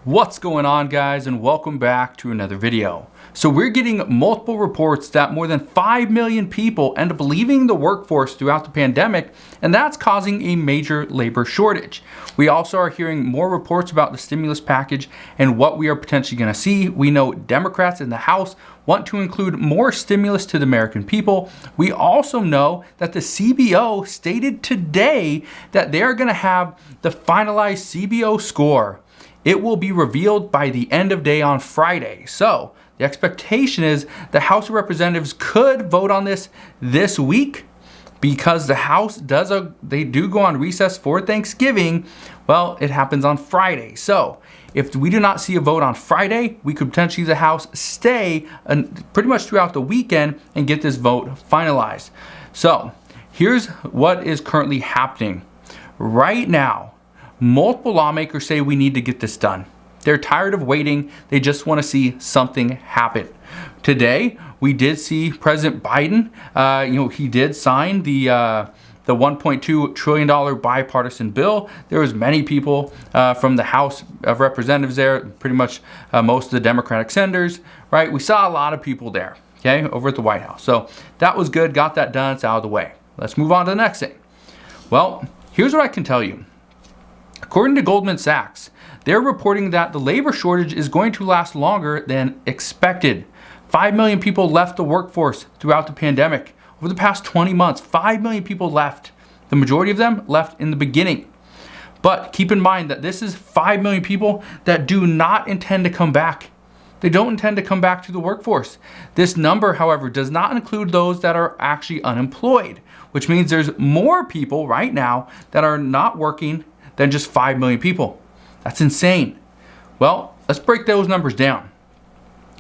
What's going on, guys, and welcome back to another video. So we're getting multiple reports that more than 5 million people end up leaving the workforce throughout the pandemic, and that's causing a major labor shortage. We also are hearing more reports about the stimulus package and what we are potentially going to see. We know Democrats in the House want to include more stimulus to the American people. We also know that the CBO stated today that they are going to have the finalized CBO score. It will be revealed by the end of day on Friday. So the expectation is the House of Representatives could vote on this week because the House they do go on recess for Thanksgiving. Well, it happens on Friday. So if we do not see a vote on Friday, we could potentially the House stay pretty much throughout the weekend and get this vote finalized. So here's what is currently happening right now. Multiple lawmakers say we need to get this done. They're tired of waiting. They just want to see something happen. Today, we did see President Biden. He did sign the $1.2 trillion bipartisan bill. There was many people from the House of Representatives there, pretty much most of the Democratic senators, right? We saw a lot of people there, okay, over at the White House. So that was good, got that done, it's out of the way. Let's move on to the next thing. Well, here's what I can tell you. According to Goldman Sachs, they're reporting that the labor shortage is going to last longer than expected. 5 million people left the workforce throughout the pandemic. Over the past 20 months, 5 million people left. The majority of them left in the beginning. But keep in mind that this is 5 million people that do not intend to come back. They don't intend to come back to the workforce. This number, however, does not include those that are actually unemployed, which means there's more people right now that are not working than just 5 million people. That's insane. Well, let's break those numbers down.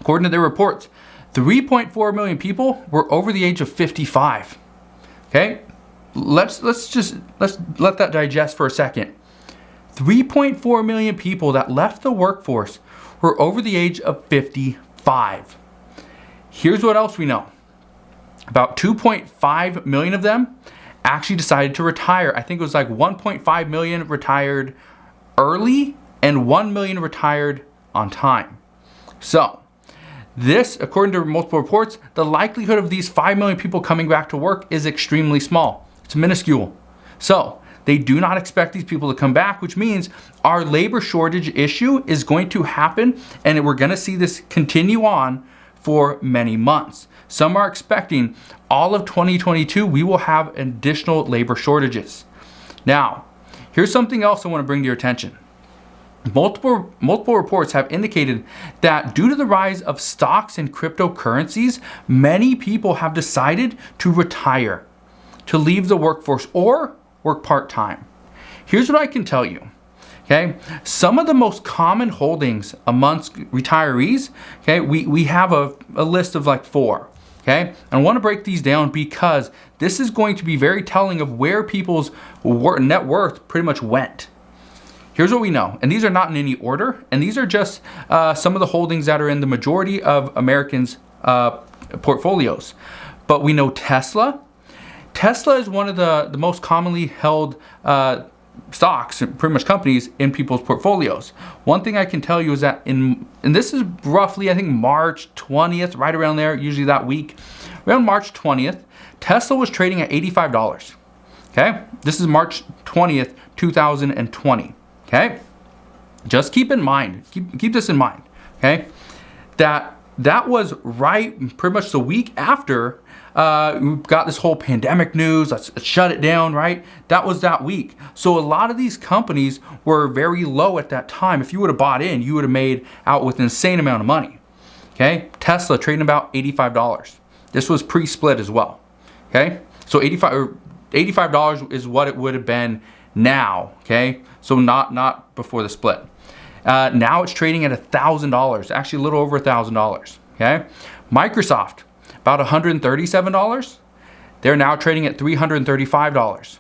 According to their reports, 3.4 million people were over the age of 55. Okay? Let's let that digest for a second. 3.4 million people that left the workforce were over the age of 55. Here's what else we know. About 2.5 million of them actually decided to retire. I think it was like 1.5 million retired early and 1 million retired on time. So this, according to multiple reports, the likelihood of these 5 million people coming back to work is extremely small. It's minuscule. So they do not expect these people to come back, which means our labor shortage issue is going to happen, and we're going to see this continue on for many months. Some are expecting all of 2022 we will have additional labor shortages. Now, here's something else I want to bring to your attention. Multiple reports have indicated that due to the rise of stocks and cryptocurrencies, many people have decided to retire, to leave the workforce or work part-time. Here's what I can tell you. Okay, some of the most common holdings amongst retirees, okay, we have a list of like 4. Okay, and I want to break these down because this is going to be very telling of where people's net worth pretty much went. Here's what we know, and these are not in any order, and these are just some of the holdings that are in the majority of Americans' portfolios. But we know Tesla. Tesla is one of the most commonly held stocks, pretty much companies in people's portfolios. One thing I can tell you is that and this is roughly, I think, March 20th, right around there, usually that week. Around March 20th, Tesla was trading at $85. Okay? This is March 20th, 2020. Okay? Just keep in mind, keep this in mind, okay? That was right pretty much the week after we got this whole pandemic news, let's shut it down, right? That was that week. So a lot of these companies were very low at that time. If you would have bought in, you would have made out with an insane amount of money. Okay? Tesla trading about $85. This was pre-split as well. Okay? So $85 is what it would have been now. Okay? So not before the split. Now it's trading at $1,000, actually a little over $1,000. Okay? Microsoft, about $137. They're now trading at $335.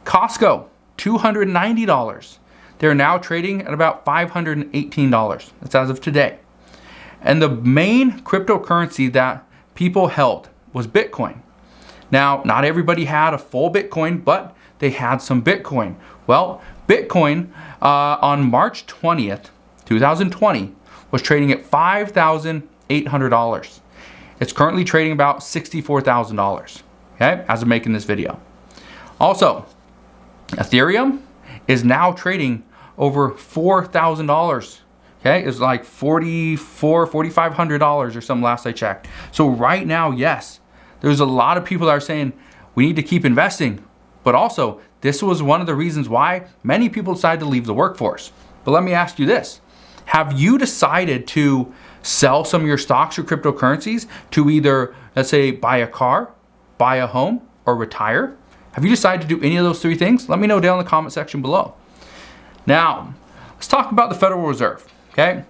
Costco, $290. They're now trading at about $518. That's as of today. And the main cryptocurrency that people held was Bitcoin. Now, not everybody had a full Bitcoin, but they had some Bitcoin. Well, Bitcoin on March 20th 2020, was trading at $5,800. It's currently trading about $64,000, okay, as of making this video. Also, Ethereum is now trading over $4,000. Okay, it's like $4,500 or something last I checked. So right now, yes, there's a lot of people that are saying we need to keep investing. But also, this was one of the reasons why many people decided to leave the workforce. But let me ask you this. Have you decided to sell some of your stocks or cryptocurrencies to either, let's say, buy a car, buy a home, or retire? Have you decided to do any of those three things? Let me know down in the comment section below. Now, let's talk about the Federal Reserve, okay?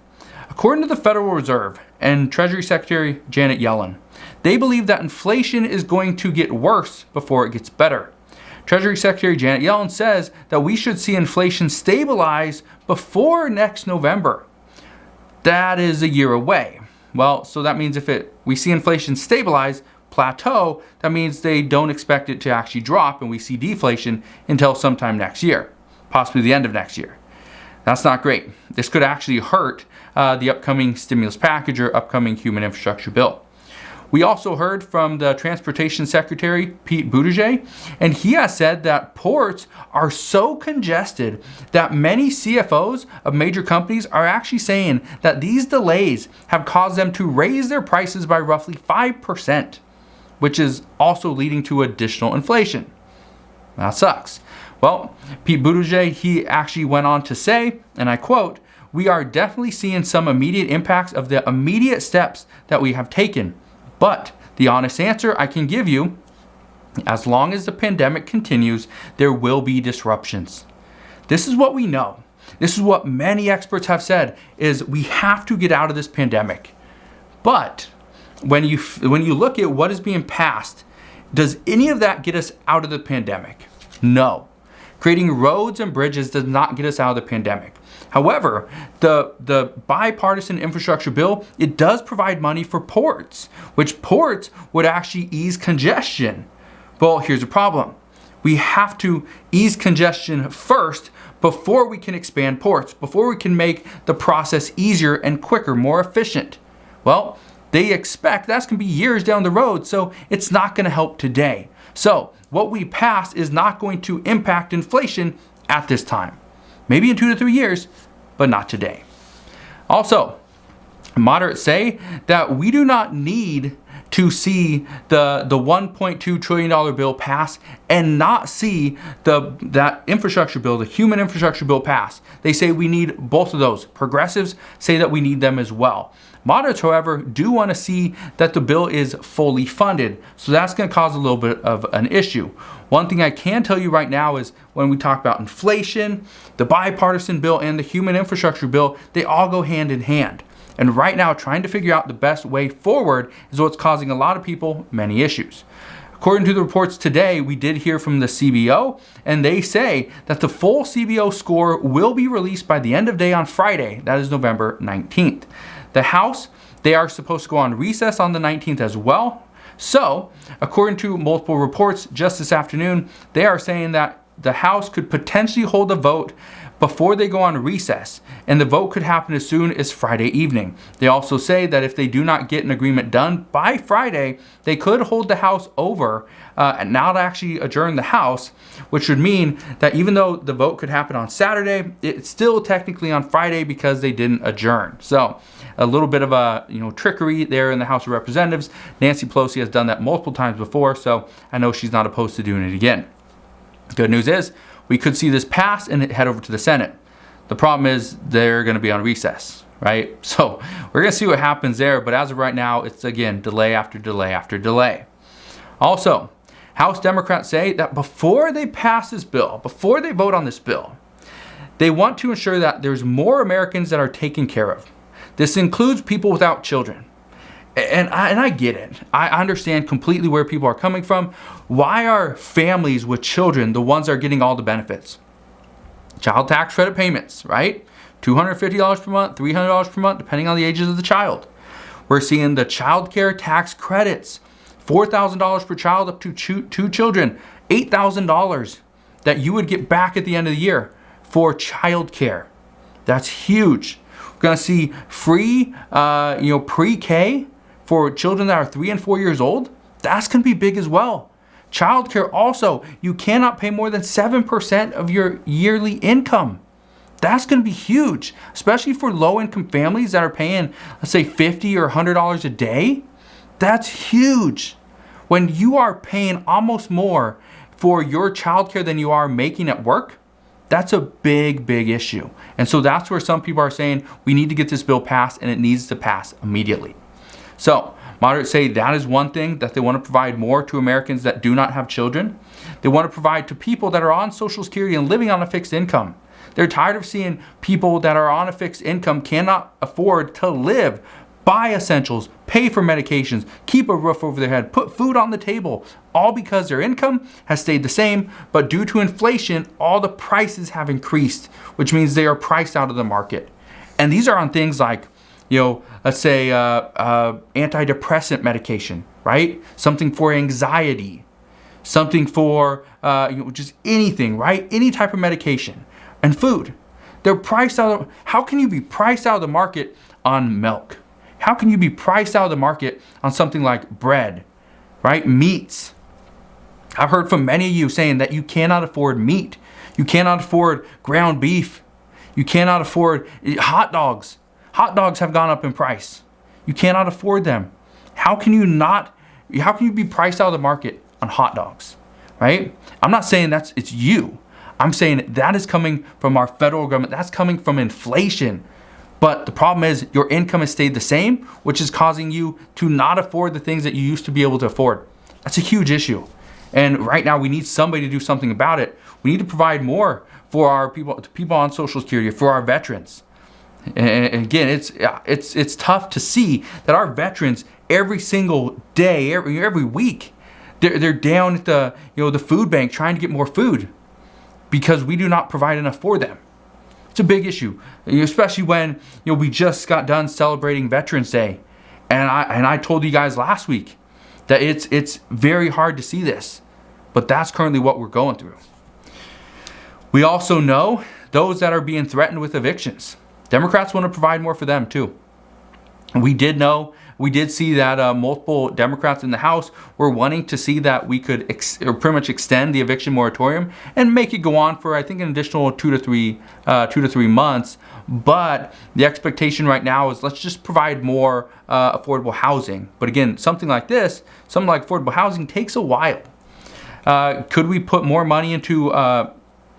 According to the Federal Reserve and Treasury Secretary Janet Yellen, they believe that inflation is going to get worse before it gets better. Treasury Secretary Janet Yellen says that we should see inflation stabilize before next November. That is a year away. Well, so that means if we see inflation stabilize, plateau, that means they don't expect it to actually drop and we see deflation until sometime next year, possibly the end of next year. That's not great. This could actually hurt the upcoming stimulus package or upcoming human infrastructure bill. We also heard from the Transportation Secretary, Pete Buttigieg, and he has said that ports are so congested that many CFOs of major companies are actually saying that these delays have caused them to raise their prices by roughly 5%, which is also leading to additional inflation. That sucks. Well, Pete Buttigieg, he actually went on to say, and I quote, "We are definitely seeing some immediate impacts of the immediate steps that we have taken. But the honest answer I can give you, as long as the pandemic continues, there will be disruptions." This is what we know. This is what many experts have said, is we have to get out of this pandemic. But when you look at what is being passed, does any of that get us out of the pandemic? No. Creating roads and bridges does not get us out of the pandemic. However, the bipartisan infrastructure bill, it does provide money for ports, which ports would actually ease congestion. Well, here's the problem. We have to ease congestion first before we can expand ports, before we can make the process easier and quicker, more efficient. Well, they expect that's going to be years down the road, so it's not going to help today. So what we pass is not going to impact inflation at this time. Maybe in 2 to 3 years, but not today. Also, moderates say that we do not need to see the $1.2 trillion bill pass and not see that infrastructure bill, the human infrastructure bill pass. They say we need both of those. Progressives say that we need them as well. Moderates, however, do want to see that the bill is fully funded. So that's going to cause a little bit of an issue. One thing I can tell you right now is when we talk about inflation, the bipartisan bill and the human infrastructure bill, they all go hand in hand. And right now, trying to figure out the best way forward is what's causing a lot of people many issues. According to the reports today, we did hear from the CBO, and they say that the full CBO score will be released by the end of day on Friday. That is November 19th. The House, they are supposed to go on recess on the 19th as well. So, according to multiple reports just this afternoon, they are saying that the House could potentially hold a vote before they go on recess, and the vote could happen as soon as Friday evening. They also say that if they do not get an agreement done by Friday, they could hold the House over and not actually adjourn the House, which would mean that even though the vote could happen on Saturday, it's still technically on Friday because they didn't adjourn. So a little bit of a trickery there in the House of Representatives. Nancy Pelosi has done that multiple times before, so I know she's not opposed to doing it again. Good news is we could see this pass and head over to the Senate. The problem is they're going to be on recess, right? So we're going to see what happens there. But as of right now, it's again, delay after delay after delay. Also, House Democrats say that before they pass this bill, before they vote on this bill, they want to ensure that there's more Americans that are taken care of. This includes people without children. And I get it. I understand completely where people are coming from. Why are families with children the ones that are getting all the benefits? Child tax credit payments, right? $250 per month, $300 per month, depending on the ages of the child. We're seeing the child care tax credits, $4,000 per child up to two children, $8,000 that you would get back at the end of the year for child care. That's huge. We're going to see free, pre-K for children that are 3 and 4 years old. That's going to be big as well. Childcare also, you cannot pay more than 7% of your yearly income. That's going to be huge, especially for low-income families that are paying, let's say, $50 or $100 a day. That's huge. When you are paying almost more for your childcare than you are making at work, that's a big, big issue. And so that's where some people are saying we need to get this bill passed, and it needs to pass immediately. So moderates say that is one thing that they want to provide more to Americans that do not have children. They want to provide to people that are on Social Security and living on a fixed income. They're tired of seeing people that are on a fixed income cannot afford to live, buy essentials, pay for medications, keep a roof over their head, put food on the table, all because their income has stayed the same, but due to inflation, all the prices have increased, which means they are priced out of the market. And these are on things like, let's say antidepressant medication, right? Something for anxiety, something for just anything, right? Any type of medication. And food. They're priced out. How can you be priced out of the market on milk? How can you be priced out of the market on something like bread, right? Meats. I've heard from many of you saying that you cannot afford meat. You cannot afford ground beef. You cannot afford hot dogs. Hot dogs have gone up in price. You cannot afford them. How can you be priced out of the market on hot dogs, right? I'm not saying it's you. I'm saying that is coming from our federal government. That's coming from inflation. But the problem is your income has stayed the same, which is causing you to not afford the things that you used to be able to afford. That's a huge issue. And right now we need somebody to do something about it. We need to provide more for our people on Social Security, for our veterans. And again, it's tough to see that our veterans every single day, every week, they're down at the food bank trying to get more food, because we do not provide enough for them. It's a big issue, especially when we just got done celebrating Veterans Day, and I told you guys last week that it's very hard to see this, but that's currently what we're going through. We also know those that are being threatened with evictions. Democrats want to provide more for them too. We did see that multiple Democrats in the House were wanting to see that we could pretty much extend the eviction moratorium and make it go on for, I think, an additional 2 to 3 months. But the expectation right now is let's just provide more affordable housing. But again, something like affordable housing takes a while. Could we put more money into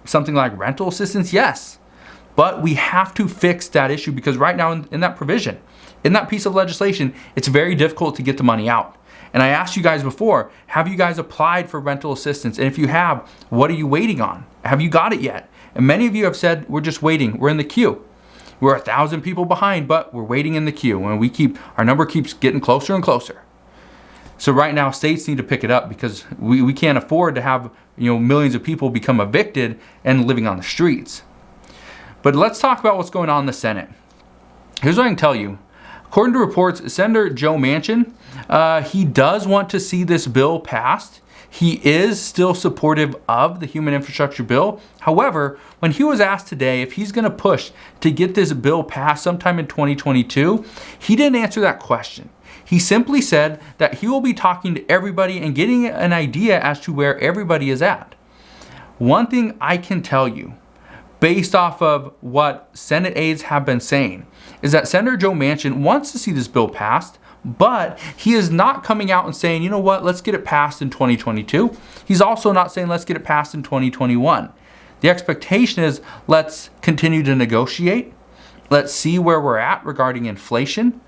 something like rental assistance? Yes. But we have to fix that issue, because right now in that provision, in that piece of legislation, it's very difficult to get the money out. And I asked you guys before, have you guys applied for rental assistance? And if you have, what are you waiting on? Have you got it yet? And many of you have said, we're just waiting. We're in the queue. We're 1,000 people behind, but we're waiting in the queue. And our number keeps getting closer and closer. So right now, states need to pick it up, because we can't afford to have millions of people become evicted and living on the streets. But let's talk about what's going on in the Senate. Here's what I can tell you. According to reports, Senator Joe Manchin, he does want to see this bill passed. He is still supportive of the Human Infrastructure Bill. However, when he was asked today if he's going to push to get this bill passed sometime in 2022, he didn't answer that question. He simply said that he will be talking to everybody and getting an idea as to where everybody is at. One thing I can tell you, based off of what Senate aides have been saying, is that Senator Joe Manchin wants to see this bill passed, but he is not coming out and saying, you know what, let's get it passed in 2022. He's also not saying let's get it passed in 2021. The expectation is let's continue to negotiate. Let's see where we're at regarding inflation.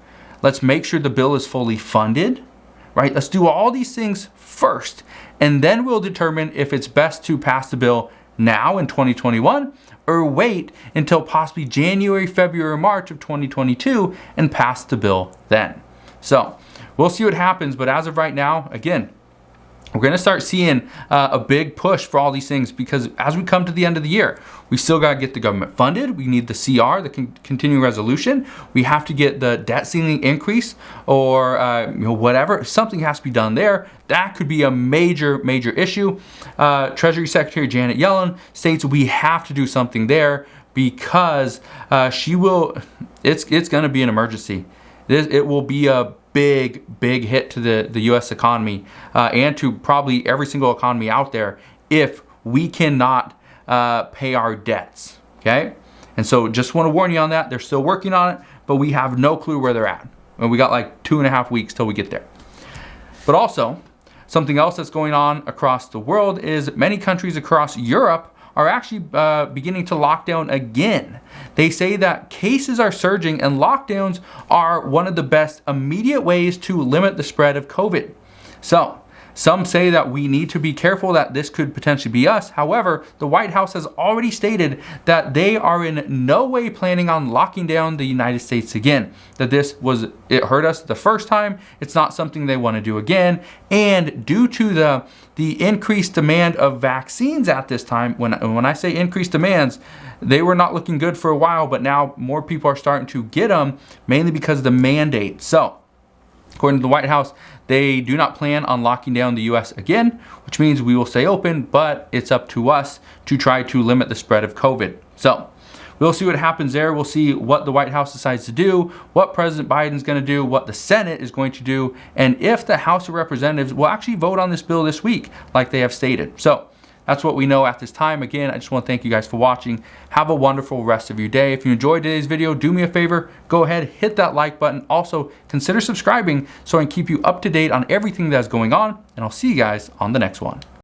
Let's make sure the bill is fully funded, right? Let's do all these things first, and then we'll determine if it's best to pass the bill now in 2021 or wait until possibly January, February, or March of 2022 and pass the bill then. So we'll see what happens, but as of right now, again, we're going to start seeing a big push for all these things, because as we come to the end of the year, we still got to get the government funded. We need the CR, the continuing resolution. We have to get the debt ceiling increase, or whatever. Something has to be done there. That could be a major, major issue. Treasury Secretary Janet Yellen states we have to do something there, because it's going to be an emergency. It will be a big hit to the U.S. economy and to probably every single economy out there if we cannot pay our debts, okay? And so just want to warn you on that. They're still working on it, but we have no clue where they're at. And we got like 2.5 weeks till we get there. But also, something else that's going on across the world is many countries across Europe are actually beginning to lock down again. They say that cases are surging and lockdowns are one of the best immediate ways to limit the spread of COVID. So, some say that we need to be careful that this could potentially be us. However, the White House has already stated that they are in no way planning on locking down the United States again. That it hurt us the first time. It's not something they want to do again. And due to the increased demand of vaccines at this time, when I say increased demands, they were not looking good for a while, but now more people are starting to get them, mainly because of the mandate. So, according to the White House, they do not plan on locking down the U.S. again, which means we will stay open, but it's up to us to try to limit the spread of COVID. So we'll see what happens there. We'll see what the White House decides to do, what President Biden's going to do, what the Senate is going to do, and if the House of Representatives will actually vote on this bill this week, like they have stated. So that's what we know at this time. Again, I just want to thank you guys for watching. Have a wonderful rest of your day. If you enjoyed today's video, do me a favor, go ahead, hit that like button. Also, consider subscribing so I can keep you up to date on everything that's going on, and I'll see you guys on the next one.